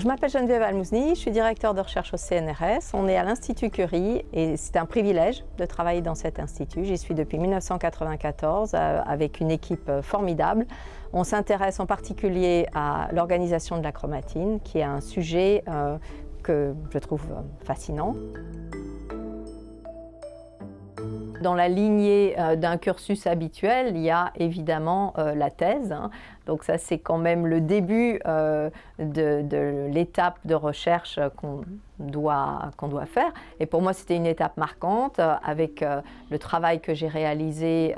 Je m'appelle Geneviève Almousni, je suis directeur de recherche au CNRS. On est à l'Institut Curie et c'est un privilège de travailler dans cet institut. J'y suis depuis 1994 avec une équipe formidable. On s'intéresse en particulier à l'organisation de la chromatine, qui est un sujet que je trouve fascinant. Dans la lignée d'un cursus habituel, il y a évidemment la thèse. Donc ça, c'est quand même le début de l'étape de recherche qu'on doit faire. Et pour moi, c'était une étape marquante avec le travail que j'ai réalisé,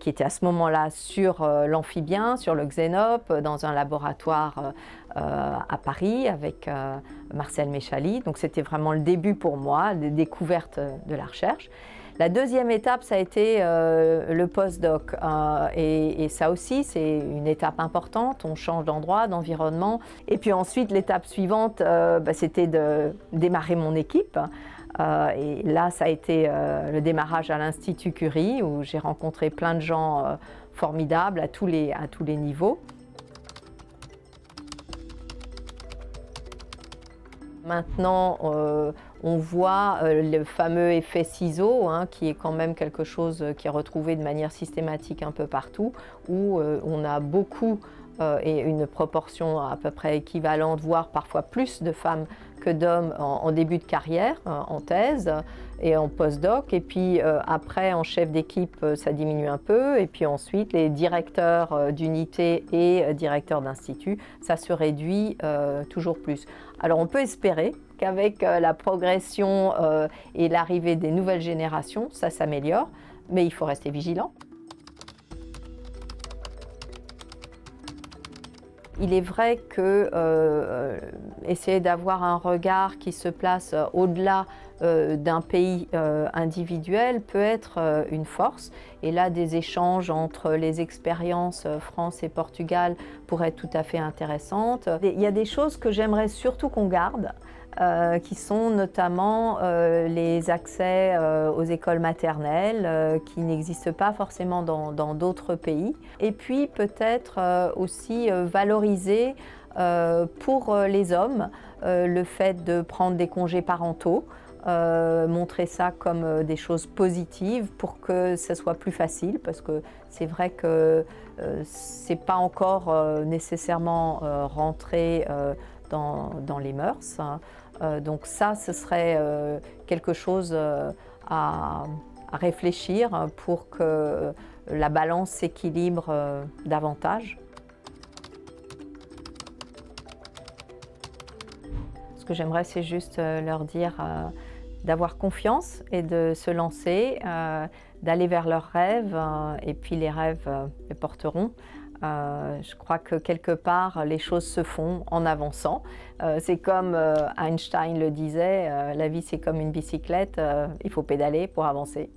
qui était à ce moment-là sur l'amphibien, sur le xénope, dans un laboratoire à Paris avec Marcel Méchaly. Donc c'était vraiment le début pour moi, des découvertes de la recherche. La deuxième étape, ça a été le postdoc. Et ça aussi, c'est une étape importante. On change d'endroit, d'environnement. Et puis ensuite, l'étape suivante, c'était de démarrer mon équipe. Et là, ça a été le démarrage à l'Institut Curie, où j'ai rencontré plein de gens formidables à tous les niveaux. Maintenant, on voit le fameux effet ciseau, qui est quand même quelque chose qui est retrouvé de manière systématique un peu partout, où on a beaucoup et une proportion à peu près équivalente, voire parfois plus de femmes que d'hommes en début de carrière, en thèse et en postdoc. Et puis après, en chef d'équipe, ça diminue un peu. Et puis ensuite, les directeurs d'unité et directeurs d'institut, ça se réduit toujours plus. Alors on peut espérer qu'avec la progression et l'arrivée des nouvelles générations, ça s'améliore, mais il faut rester vigilant. Il est vrai que essayer d'avoir un regard qui se place au-delà d'un pays individuel peut être une force. Et là, des échanges entre les expériences France et Portugal pourraient être tout à fait intéressantes. Il y a des choses que j'aimerais surtout qu'on garde, qui sont notamment les accès aux écoles maternelles qui n'existent pas forcément dans d'autres pays. Et puis peut-être aussi valoriser pour les hommes le fait de prendre des congés parentaux, montrer ça comme des choses positives pour que ça soit plus facile, parce que c'est vrai que c'est pas encore nécessairement rentré dans les mœurs. Donc ça, ce serait quelque chose à réfléchir pour que la balance s'équilibre davantage. Ce que j'aimerais, c'est juste leur dire d'avoir confiance et de se lancer, d'aller vers leurs rêves, et puis les rêves les porteront. Je crois que quelque part, les choses se font en avançant. C'est comme Einstein le disait, la vie c'est comme une bicyclette, il faut pédaler pour avancer.